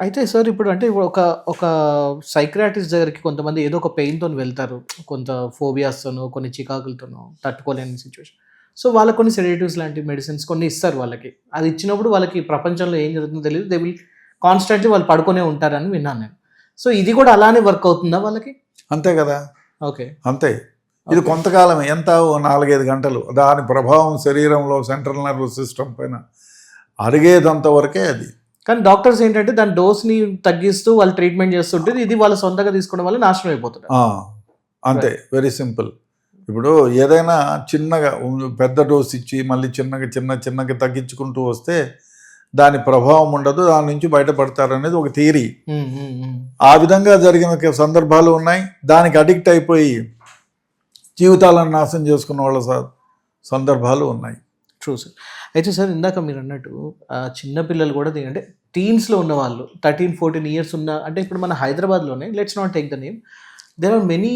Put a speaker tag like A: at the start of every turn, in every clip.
A: అయితే సార్ ఇప్పుడు అంటే ఒక ఒక సైకియాట్రిస్ట్ దగ్గరికి కొంతమంది ఏదో ఒక పెయిన్‌తోని వెళ్తారు. కొంత ఫోబియాస్‌తోనో, కొన్ని చికాకులతోనో తట్టుకోలేని సిట్యుయేషన్. సో, వాళ్ళకి కొన్ని సెడేటివ్స్ లాంటి మెడిసిన్స్ కొన్ని ఇస్తారు వాళ్ళకి. అది ఇచ్చినప్పుడు వాళ్ళకి ప్రపంచంలో ఏం జరుగుతుందో తెలీదు. దే విల్ కాన్స్టాంట్‌లీ వాళ్ళు పడుకునే ఉంటారని విన్నాను నేను. సో, ఇది కూడా అలానే వర్క్ అవుతుందా వాళ్ళకి?
B: అంతే కదా,
A: ఓకే.
B: అంతే. ఇది కొంతకాలమే, ఎంత 4-5 గంటలు. దాని ప్రభావం శరీరంలో సెంట్రల్ నర్వస్ సిస్టమ్ పైన అరిగేదంత వరకే అది.
A: కానీ డాక్టర్స్ ఏంటంటే దాని డోస్‌ని తగ్గిస్తూ వాళ్ళు ట్రీట్మెంట్ చేస్తుంటే ఇది వాళ్ళు సొంతంగా తీసుకోవడం వల్ల నాశనం అయిపోతున్నారు.
B: అంతే, వెరీ సింపుల్. ఇప్పుడు ఏదైనా చిన్నగా పెద్ద డోస్ ఇచ్చి మళ్ళీ చిన్నగా తగ్గించుకుంటూ వస్తే దాని ప్రభావం ఉండదు, దాని నుంచి బయటపడతారనేది ఒక థియరీ. ఆ విధంగా జరిగిన సందర్భాలు ఉన్నాయి. దానికి అడిక్ట్ అయిపోయి జీవితాలను నాశనం చేసుకున్న వాళ్ళ సందర్భాలు ఉన్నాయి.
A: True sir. అయితే సార్ ఇందాక మీరు అన్నట్టు చిన్నపిల్లలు కూడా అంటే టీన్స్లో ఉన్న వాళ్ళు 13-14 ఇయర్స్ ఉన్న అంటే ఇప్పుడు మన హైదరాబాద్లోనే let's not take the name, there are many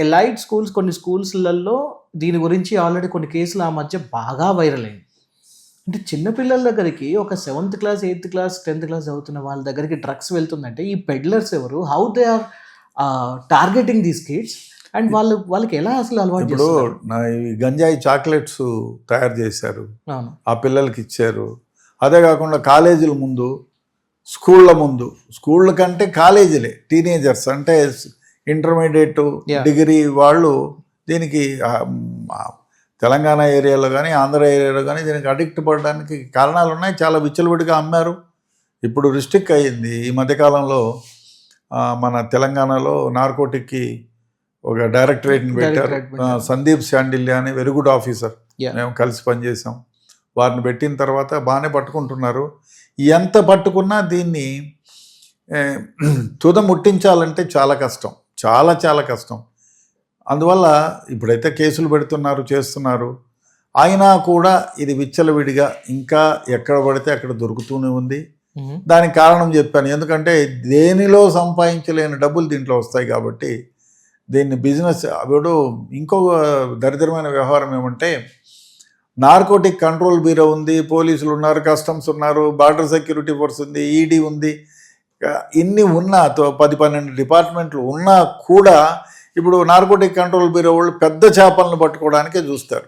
A: elite schools. కొన్ని స్కూల్స్లలో దీని గురించి ఆల్రెడీ కొన్ని కేసులు ఆ మధ్య బాగా వైరల్ అయింది. అంటే చిన్నపిల్లల దగ్గరికి ఒక 7th class 8th class 10th class చదువుతున్న వాళ్ళ దగ్గరికి డ్రగ్స్ వెళ్తుందంటే ఈ పెడ్లర్స్ ఎవరు, how they are targeting these kids and వాళ్ళకి ఎలా అసలు అలవాటు
B: ఇప్పుడు ఈ గంజాయి చాక్లెట్స్ తయారు చేశారు, ఆ పిల్లలకి ఇచ్చారు. అదే కాకుండా కాలేజీల ముందు, స్కూళ్ళ కంటే కాలేజీలే, టీనేజర్స్ అంటే ఇంటర్మీడియట్ డిగ్రీ వాళ్ళు దీనికి తెలంగాణ ఏరియాలో కానీ ఆంధ్ర ఏరియాలో కానీ దీనికి అడిక్ట్ పడడానికి కారణాలు ఉన్నాయి. చాలా విచ్చలవిడిగా అమ్మారు. ఇప్పుడు రిస్ట్రిక్ట్ అయ్యింది ఈ మధ్యకాలంలో. మన తెలంగాణలో నార్కోటిక్కి ఒక డైరెక్టరేట్ని పెట్టారు. సందీప్ శాండిల్య అని వెరీ గుడ్ ఆఫీసర్, మేము కలిసి పనిచేసాం. వారిని పెట్టిన తర్వాత బాగానే పట్టుకుంటున్నారు. ఎంత పట్టుకున్నా దీన్ని తుద ముట్టించాలంటే చాలా కష్టం, చాలా కష్టం. అందువల్ల ఇప్పుడైతే కేసులు పెడుతున్నారు, చేస్తున్నారు. అయినా కూడా ఇది విచ్చలవిడిగా ఇంకా ఎక్కడ పడితే అక్కడ దొరుకుతూనే ఉంది. దానికి కారణం చెప్పాను, ఎందుకంటే దేనిలో సంపాదించలేని డబ్బులు దీంట్లో వస్తాయి కాబట్టి దీన్ని బిజినెస్. అప్పుడు ఇంకొక దరిద్రమైన వ్యవహారం ఏమంటే నార్కోటిక్ కంట్రోల్ బ్యూరో ఉంది, పోలీసులు ఉన్నారు, కస్టమ్స్ ఉన్నారు, బార్డర్ సెక్యూరిటీ ఫోర్స్ ఉంది, ఈడీ ఉంది. ఇన్ని ఉన్నా 10-12 డిపార్ట్మెంట్లు ఉన్నా కూడా ఇప్పుడు నార్కోటిక్ కంట్రోల్ బ్యూరో వాళ్ళు పెద్ద చేపలను పట్టుకోవడానికే చూస్తారు.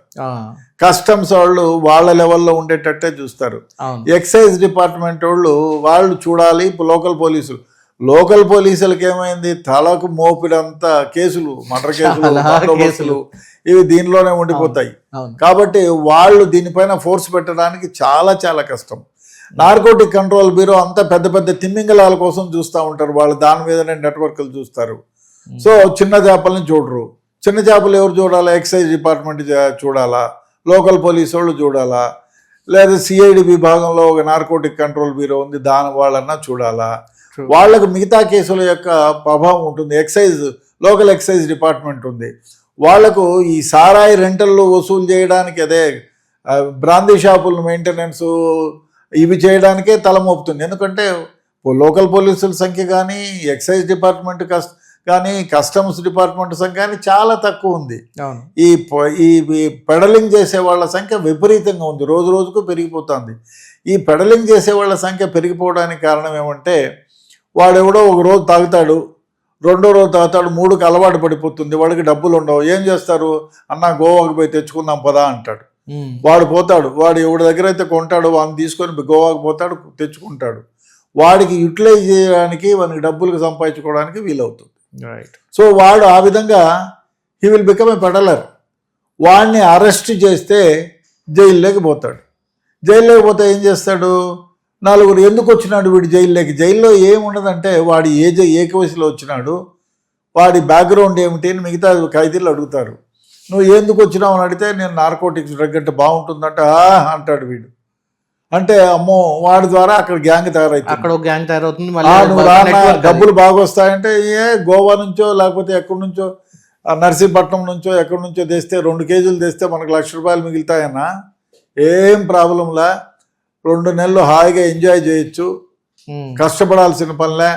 B: కస్టమ్స్ వాళ్ళు వాళ్ళ లెవెల్లో ఉండేటట్టే చూస్తారు. ఎక్సైజ్ డిపార్ట్మెంట్ వాళ్ళు చూడాలి. లోకల్ పోలీసులకు ఏమైంది, తలకు మోపిడంత కేసులు, మర్డర్ కేసులు, ఇవి దీనిలోనే ఉండిపోతాయి. కాబట్టి వాళ్ళు దీనిపైన ఫోర్స్ పెట్టడానికి చాలా కష్టం. నార్కోటిక్ కంట్రోల్ బ్యూరో అంతా పెద్ద తిమ్మింగలాల కోసం చూస్తూ ఉంటారు. వాళ్ళు దాని మీదనే నెట్వర్క్లు చూస్తారు. సో చిన్న చేపలని చూడరు. చిన్న చేపలు ఎవరు చూడాలా? ఎక్సైజ్ డిపార్ట్మెంట్ చూడాలా, లోకల్ పోలీసు వాళ్ళు చూడాలా, లేదా సిఐడి విభాగంలో ఒక నార్కోటిక్ కంట్రోల్ బ్యూరో ఉంది, దాని వాళ్ళన్నా చూడాలా. వాళ్ళకు మిగతా కేసుల యొక్క ప్రభావం ఉంటుంది. లోకల్ ఎక్సైజ్ డిపార్ట్మెంట్ ఉంది, వాళ్లకు ఈ సారాయి రెంటల్లో వసూలు చేయడానికి, అదే బ్రాందీ షాపుల మెయింటెనెన్స్ ఇవి చేయడానికే తలమోపుతుంది. ఎందుకంటే లోకల్ పోలీసుల సంఖ్య కానీ, ఎక్సైజ్ డిపార్ట్మెంట్ కానీ, కస్టమ్స్ డిపార్ట్మెంట్ సంఖ్య కానీ చాలా తక్కువ ఉంది. ఈ పెడలింగ్ చేసే వాళ్ళ సంఖ్య విపరీతంగా ఉంది, రోజుకు పెరిగిపోతుంది. ఈ పెడలింగ్ చేసే వాళ్ళ సంఖ్య పెరిగిపోవడానికి కారణం ఏమంటే వాడెవడో ఒక రోజు తాగుతాడు, రెండో రోజు తాగుతాడు, 3కి అలవాటు పడిపోతుంది, వాడికి డబ్బులు ఉండవు. ఏం చేస్తారు? అన్న గోవాకి పోయి తెచ్చుకుందాం పదా అంటాడు. వాడు పోతాడు, వాడు ఎవడి దగ్గర అయితే కొంటాడు వాడిని తీసుకొని గోవాకి పోతాడు, తెచ్చుకుంటాడు. వాడికి యూటిలైజ్ చేయడానికి, వానికి డబ్బులకు సంపాదించుకోవడానికి వీలవుతుంది. సో వాడు ఆ విధంగా he will become a peddler. వాడిని అరెస్ట్ చేస్తే జైల్లోకి పోతాడు. జైల్లోకి పోతే ఏం చేస్తాడు? నలుగురు ఎందుకు వచ్చినాడు వీడు జైల్లోకి? జైల్లో ఏముండదంటే వాడి ఏ వయసులో వచ్చినాడు, వాడి బ్యాక్గ్రౌండ్ ఏమిటి అని మిగతా ఖైదీలు అడుగుతారు. నువ్వు ఎందుకు వచ్చినావు అని అడిగితే నేను నార్కోటిక్స్ డ్రగ్ అంటే బాగుంటుందంటే అంటాడు వీడు. అంటే అమ్మో, వాడి ద్వారా అక్కడ గ్యాంగ్ తయారవుతుంది. డబ్బులు బాగా వస్తాయంటే గోవా నుంచో లేకపోతే ఎక్కడి నుంచో, నర్సీపట్నం నుంచో ఎక్కడి నుంచో తెస్తే 2 కేజీలు తెస్తే మనకు ₹1,00,000 మిగులుతాయన్నా, ఏం ప్రాబ్లంలా, 2 నెలలు హాయిగా ఎంజాయ్ చేయొచ్చు, కష్టపడాల్సిన పనిలే,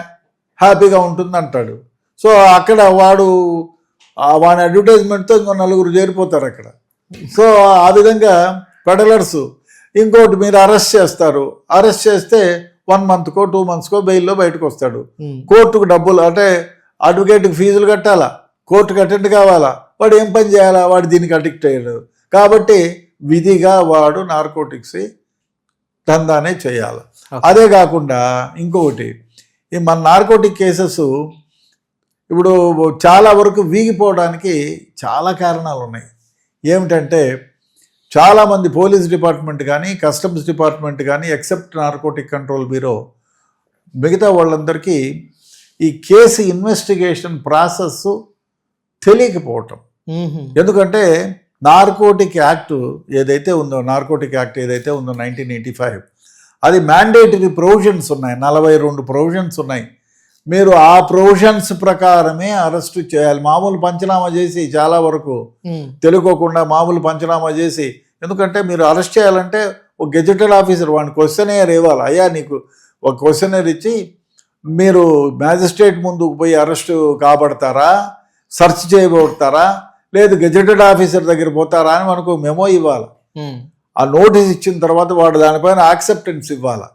B: హ్యాపీగా ఉంటుంది అంటాడు. సో అక్కడ వాడి అడ్వర్టైజ్మెంట్తో ఇంకో 4 చేరిపోతారు అక్కడ. సో ఆ విధంగా పెడలర్స్. ఇంకోటి, మీరు అరెస్ట్ చేస్తారు, అరెస్ట్ చేస్తే 1 monthకో 2 monthsకో బెయిల్లో బయటకు వస్తాడు.
A: ఉమ్.
B: కోర్టుకు డబ్బులు అంటే అడ్వకేట్కి ఫీజులు కట్టాలా, కోర్టుకు అటెండ్ కావాలా, వాడు ఏం పని చేయాలా, వాడు దీనికి అడిక్ట్ అయ్యాడు. కాబట్టి విధిగా వాడు నార్కోటిక్స్ దందానే చేయాలి. అదే కాకుండా ఇంకొకటి, ఈ మన నార్కోటిక్ కేసెస్ ఇప్పుడు చాలా వరకు వీగిపోవడానికి చాలా కారణాలు ఉన్నాయి. ఏమిటంటే చాలామంది పోలీస్ డిపార్ట్మెంట్ కానీ, కస్టమ్స్ డిపార్ట్మెంట్ కానీ, ఎక్సెప్ట్ నార్కోటిక్ కంట్రోల్ బ్యూరో, మిగతా వాళ్ళందరికీ ఈ కేసు ఇన్వెస్టిగేషన్ ప్రాసెస్ తెలియకపోవటం. ఎందుకంటే నార్కోటిక్ యాక్ట్ ఏదైతే ఉందో 1985, అది మ్యాండేటరీ ప్రొవిజన్స్ ఉన్నాయి, 42 ప్రొవిజన్స్ ఉన్నాయి. మీరు ఆ ప్రొవిజన్స్ ప్రకారమే అరెస్టు చేయాలి. మామూలు పంచనామా చేసి చాలా వరకు తెలుసుకోకుండా మామూలు పంచనామా చేసి, ఎందుకంటే మీరు అరెస్ట్ చేయాలంటే ఒక గెజెటెడ్ ఆఫీసర్ వాడిని క్వశ్చనర్ ఇవ్వాలి. అయ్యా నీకు ఒక క్వశ్చనర్ ఇచ్చి మీరు మ్యాజిస్ట్రేట్ ముందుకు పోయి అరెస్టు కాబడతారా, సెర్చ్ చేయబడతారా, లేదు గెజెటెడ్ ఆఫీసర్ దగ్గర పోతారా అని మనకు మెమో ఇవ్వాలి. ఆ నోటీస్ ఇచ్చిన తర్వాత వాడు దానిపైన యాక్సెప్టెన్స్ ఇవ్వాలి.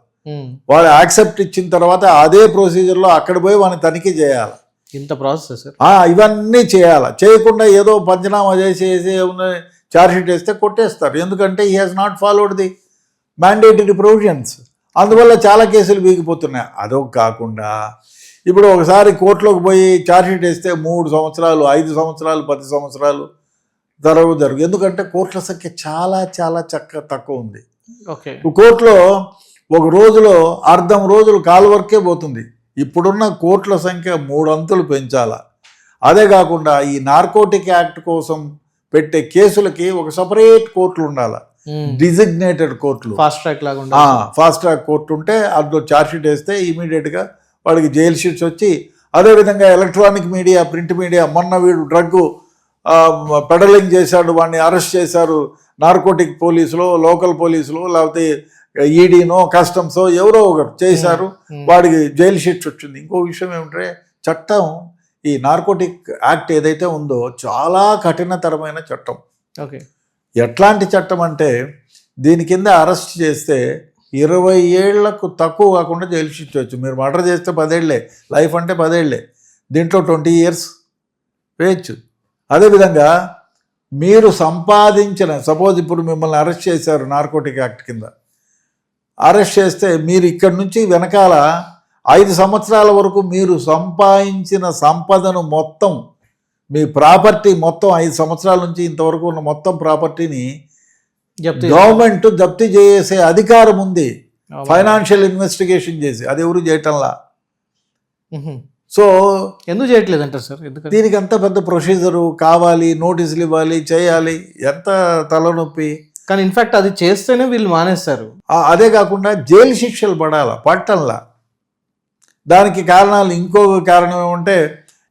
B: వాడు యాక్సెప్ట్ ఇచ్చిన తర్వాత అదే ప్రొసీజర్లో అక్కడ పోయి వాడిని తనిఖీ చేయాలి.
A: ఇంత ప్రాసెస్
B: ఇవన్నీ చేయాలి. చేయకుండా ఏదో పంచనామా చేసి ఛార్జ్షీట్ వేస్తే కొట్టేస్తారు. ఎందుకంటే he has not followed the mandatory provisions. అందువల్ల చాలా కేసులు వీగిపోతున్నాయి. అదొక కాకుండా ఇప్పుడు ఒకసారి కోర్టులోకి పోయి ఛార్జ్షీట్ వేస్తే 3 సంవత్సరాలు, 5 సంవత్సరాలు, 10 సంవత్సరాలు జరుగు. ఎందుకంటే కోర్టుల సంఖ్య చాలా చాలా తక్కువ ఉంది. కోర్టులో ఒక రోజులో అర్ధం రోజులు కాలు వర్కే పోతుంది. ఇప్పుడున్న కోర్టుల సంఖ్య 3 అంతులు పెంచాల. అదే కాకుండా ఈ నార్కోటిక్ యాక్ట్ కోసం పెట్టే కేసులకి ఒక సపరేట్ కోర్టులు ఉండాలి, డిజిగ్నేటెడ్ కోర్టులు. ఫాస్ట్ ట్రాక్ కోర్టు ఉంటే అందులో ఛార్జ్షీట్ వేస్తే ఇమీడియట్గా వాడికి జైలు షీట్స్ వచ్చి, అదేవిధంగా ఎలక్ట్రానిక్ మీడియా, ప్రింట్ మీడియా, మొన్న వీడు డ్రగ్ పెడలింగ్ చేశాడు, వాడిని అరెస్ట్ చేశారు నార్కోటిక్ పోలీసులో, లోకల్ పోలీసులో, లేకపోతే ఈడీనో కస్టమ్సో ఎవరో ఒకరు చేశారు, వాడికి జైలు షీట్స్ వచ్చింది. ఇంకో విషయం ఏమిటంటే చట్టం, ఈ నార్కోటిక్ యాక్ట్ ఏదైతే ఉందో చాలా కఠినతరమైన చట్టం. ఎట్లాంటి చట్టం అంటే దీని కింద అరెస్ట్ చేస్తే 20 ఏళ్లకు తక్కువ కాకుండా జైలు షీట్ వచ్చు. మీరు మర్డర్ చేస్తే 10 ఏళ్లే, లైఫ్ అంటే 10 ఏళ్లే, దీంట్లో 20 years వేయచ్చు. అదేవిధంగా మీరు సంపాదించిన, సపోజ్ ఇప్పుడు మిమ్మల్ని అరెస్ట్ చేశారు నార్కోటిక్ యాక్ట్ కింద, అరెస్ట్ చేస్తే మీరు ఇక్కడి నుంచి వెనకాల 5 సంవత్సరాల వరకు మీరు సంపాదించిన సంపదను మొత్తం, మీ ప్రాపర్టీ మొత్తం 5 సంవత్సరాల నుంచి ఇంతవరకు ఉన్న మొత్తం ప్రాపర్టీని గవర్నమెంట్ జప్తీ చేసే అధికారం ఉంది, ఫైనాన్షియల్ ఇన్వెస్టిగేషన్ చేసి. అది ఎవరు చేయటంలా. సో
A: ఎందుకు చేయట్లేదు అంటారు సార్?
B: దీనికి అంత పెద్ద ప్రొసీజరు కావాలి, నోటీసులు ఇవ్వాలి, చేయాలి, ఎంత తలనొప్పి.
A: కానీ ఇన్ఫాక్ట్ అది చేస్తేనే వీళ్ళు మానేస్తారు.
B: అదే కాకుండా జైలు శిక్షలు పట్టంలా. దానికి కారణాలు, ఇంకొక కారణం ఏమంటే,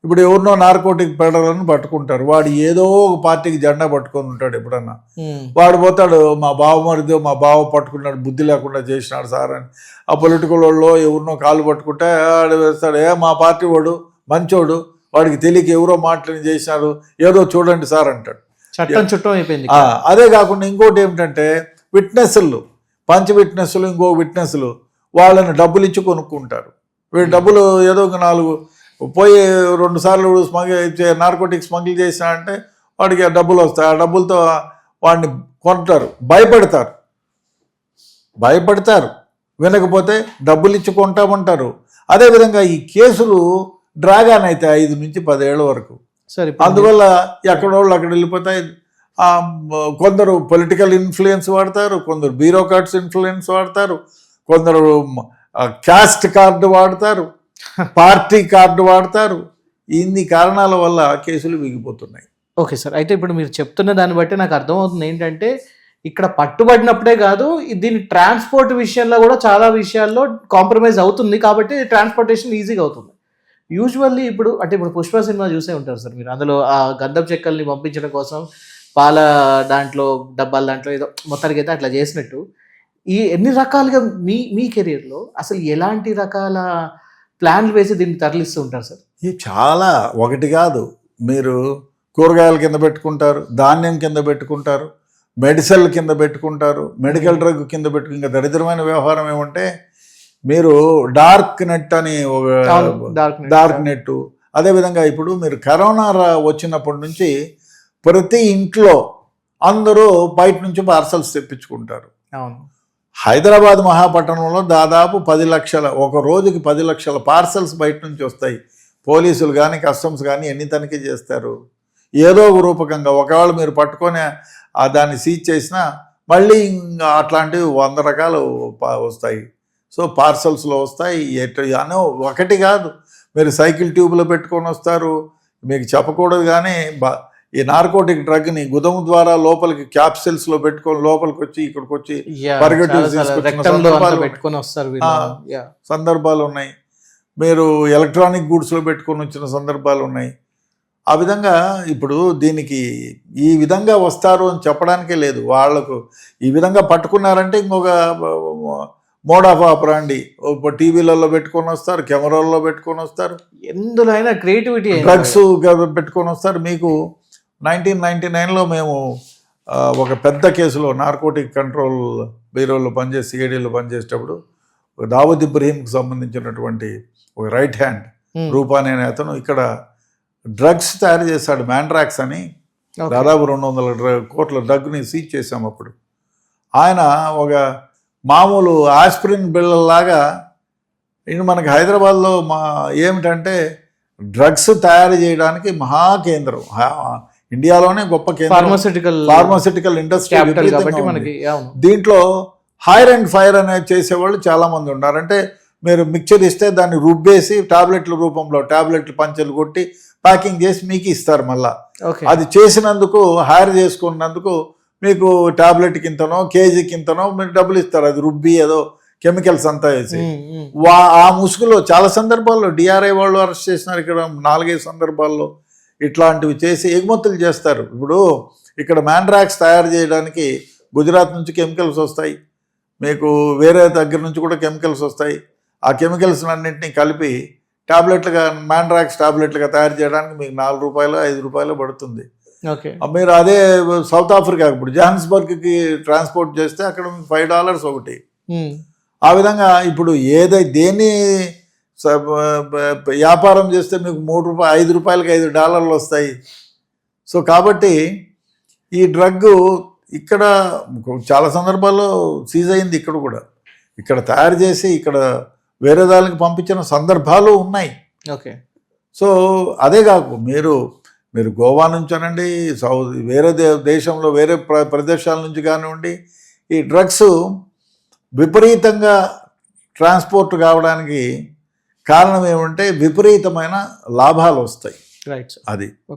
B: ఇప్పుడు ఎవరినో నార్కోటిక్ పెడలను పట్టుకుంటారు, వాడు ఏదో ఒక పార్టీకి జెండా పట్టుకొని ఉంటాడు. ఎప్పుడన్నా వాడు పోతాడు, మా బావ మరిదో మా బావ పట్టుకున్నాడు, బుద్ధి లేకుండా చేసినాడు సార్ అని. ఆ పొలిటికల్ వాళ్ళు ఎవరినో కాలు పట్టుకుంటే ఆడు వేస్తాడు, మా పార్టీ వాడు మంచోడు, వాడికి తెలియక ఎవరో మాటలు చేసినారు, ఏదో చూడండి సార్ అంటాడు.
A: చట్టం చుట్టం అయిపోయింది.
B: అదే కాకుండా ఇంకోటి ఏమిటంటే విట్నెస్లు, పంచ్ విట్నెస్లు, ఇంకో విట్నెస్లు వాళ్ళని డబ్బులు ఇచ్చి కొనుక్కుంటారు. వీళ్ళు డబ్బులు ఏదో ఒక 4 పోయి 2 సార్లు నార్కోటిక్ స్మగ్లింగ్ చేసినా అంటే వాడికి డబ్బులు వస్తాయి. ఆ డబ్బులతో వాడిని కొంటారు, భయపడతారు, వినకపోతే డబ్బులు ఇచ్చి కొంటామంటారు. అదేవిధంగా ఈ కేసులు డ్రాగాన్ అయితే 5 నుంచి 10 ఏళ్ల వరకు. అందువల్ల ఎక్కడోళ్ళు అక్కడ వెళ్ళిపోతాయి. కొందరు పొలిటికల్ ఇన్ఫ్లుయెన్స్ వాడతారు, కొందరు బ్యూరోక్రాట్స్ ఇన్ఫ్లుయెన్స్ వాడతారు, కొందరు క్యాస్ట్ కార్డు వాడతారు, పార్టీ కార్డు వాడతారు. ఇన్ని కారణాల వల్ల కేసులు వీగిపోతున్నాయి.
A: ఓకే సార్, అయితే ఇప్పుడు మీరు చెప్తున్న దాన్ని బట్టి నాకు అర్థమవుతుంది ఏంటంటే, ఇక్కడ పట్టుబడినప్పుడే కాదు, దీని ట్రాన్స్పోర్ట్ విషయంలో కూడా చాలా విషయాల్లో కాంప్రమైజ్ అవుతుంది. కాబట్టి ట్రాన్స్పోర్టేషన్ ఈజీగా అవుతుంది. యూజువల్లీ ఇప్పుడు పుష్ప సినిమా చూసే ఉంటారు సార్ మీరు. అందులో ఆ గంధం చెక్కల్ని పంపించడం కోసం పాల దాంట్లో డబ్బాల దాంట్లో ఏదో మొత్తానికి అయితే అట్లా చేసినట్టు, ఈ ఎన్ని రకాలుగా మీ కెరియర్లో అసలు ఎలాంటి రకాల ప్లాన్లు వేసి దీన్ని తరలిస్తూ ఉంటారు సార్?
B: ఇది చాలా, ఒకటి కాదు. మీరు కూరగాయల కింద పెట్టుకుంటారు, ధాన్యం కింద పెట్టుకుంటారు, మెడిసిన్ కింద పెట్టుకుంటారు, మెడికల్ డ్రగ్ కింద ఇంకా దరిద్రమైన వ్యవహారం ఏమంటే మీరు డార్క్ నెట్ అని ఒక
A: డార్క్
B: డార్క్ నెట్, అదేవిధంగా ఇప్పుడు మీరు కరోనా వచ్చినప్పటి నుంచి ప్రతి ఇంట్లో అందరూ బయట నుంచి పార్సల్స్ తెప్పించుకుంటారు.
A: అవును.
B: హైదరాబాద్ మహాపట్టణంలో దాదాపు 10 లక్షల, ఒక రోజుకి 10 లక్షల పార్సల్స్ బయట నుంచి వస్తాయి. పోలీసులు కానీ కస్టమ్స్ కానీ ఎన్ని తనిఖీ చేస్తారు? ఏదో ఒక రూపకంగా ఒకవేళ మీరు పట్టుకొని దాన్ని సీజ్ చేసినా మళ్ళీ ఇంకా అట్లాంటివి 100 రకాలు వస్తాయి. సో పార్సల్స్లో వస్తాయి. అనో ఒకటి కాదు, మీరు సైకిల్ ట్యూబ్లో పెట్టుకొని వస్తారు. మీకు చెప్పకూడదు కానీ ఈ నార్కోటిక్ డ్రగ్ని గుదము ద్వారా లోపలికి క్యాప్సిల్స్లో పెట్టుకొని లోపలికి వచ్చి ఇక్కడికి వచ్చి పరిగెట్టి సందర్భాలు ఉన్నాయి. మీరు ఎలక్ట్రానిక్ గూడ్స్లో పెట్టుకొని వచ్చిన సందర్భాలు ఉన్నాయి. ఆ విధంగా ఇప్పుడు దీనికి ఈ విధంగా వస్తారు అని చెప్పడానికే లేదు. వాళ్లకు ఈ విధంగా పట్టుకున్నారంటే ఇంకొక మోడ్ ఆఫ్ ఆపరాండి, టీవీలలో పెట్టుకొని వస్తారు, కెమెరాల్లో పెట్టుకొని వస్తారు,
A: ఎందులో అయినా క్రియేటివిటీ,
B: డ్రగ్స్ పెట్టుకొని వస్తారు. మీకు 1999లో మేము ఒక పెద్ద కేసులో నార్కోటిక్ కంట్రోల్ బ్యూరోలో పనిచేసి సిఐడిలో పనిచేసేటప్పుడు దావూద్ ఇబ్రహీంకి సంబంధించినటువంటి ఒక రైట్ హ్యాండ్ రూపాని అనే అతను ఇక్కడ డ్రగ్స్ తయారు చేశాడు, మ్యాండ్రాక్స్ అని. దాదాపు 200 కోట్ల డ్రగ్ని సీజ్ చేశాం అప్పుడు. ఆయన ఒక మామూలు ఆస్పిరిన్ బిళ్ళలాగా మనకి హైదరాబాద్లో ఏమిటంటే డ్రగ్స్ తయారు చేయడానికి మహాకేంద్రం, ఇండియాలోనే గొప్ప కేంద్రం, ఫార్మాసిటికల్ ఇండస్ట్రీ. దీంట్లో హైర్ అండ్ ఫైర్ అనేది చేసేవాళ్ళు చాలామంది ఉన్నారు. అంటే మీరు మిక్చర్ ఇస్తే దాన్ని రుబ్బేసి టాబ్లెట్ల రూపంలో టాబ్లెట్లు పంచెలు కొట్టి ప్యాకింగ్ చేసి మీకు ఇస్తారు. మళ్ళా అది చేసినందుకు, హైర్ చేసుకున్నందుకు మీకు టాబ్లెట్కి ఇంతనో కేజీకి ఇంతనో మీరు డబ్బులు ఇస్తారు. అది రుబ్బి ఏదో కెమికల్స్ అంతా వేసి ఆ ముసుగులో చాలా సందర్భాల్లో డిఆర్ఐ వాళ్ళు అరెస్ట్ చేసినారు. ఇక్కడ 4-5 సందర్భాల్లో ఇట్లాంటివి చేసి ఎగుమతులు చేస్తారు. ఇప్పుడు ఇక్కడ మ్యాండ్రాక్స్ తయారు చేయడానికి గుజరాత్ నుంచి కెమికల్స్ వస్తాయి, మీకు వేరే దగ్గర నుంచి కూడా కెమికల్స్ వస్తాయి. ఆ కెమికల్స్ అన్నింటినీ కలిపి టాబ్లెట్లుగా, మ్యాండ్రాక్స్ టాబ్లెట్లుగా తయారు చేయడానికి మీకు 4 రూపాయలు 5 రూపాయలు పడుతుంది. మీరు అదే సౌత్ ఆఫ్రికా ఇప్పుడు జోహాన్స్బర్గ్కి ట్రాన్స్పోర్ట్ చేస్తే అక్కడ మీకు $5 ఒకటి. ఆ విధంగా ఇప్పుడు దేన్ని వ్యాపారం చేస్తే మీకు $5 రూపాయలకి $5 వస్తాయి. సో కాబట్టి ఈ డ్రగ్ ఇక్కడ చాలా సందర్భాల్లో సీజ్ అయింది. ఇక్కడ కూడా ఇక్కడ తయారు చేసి ఇక్కడ వేరే దానికి పంపించిన సందర్భాలు ఉన్నాయి. సో అదే కాకు మీరు గోవా నుంచి అనండి, వేరే దేశంలో వేరే ప్రదేశాల నుంచి కానివ్వండి, ఈ డ్రగ్స్ విపరీతంగా ట్రాన్స్పోర్ట్ కావడానికి కారణం ఏమంటే విపరీతమైన లాభాలు వస్తాయి. అది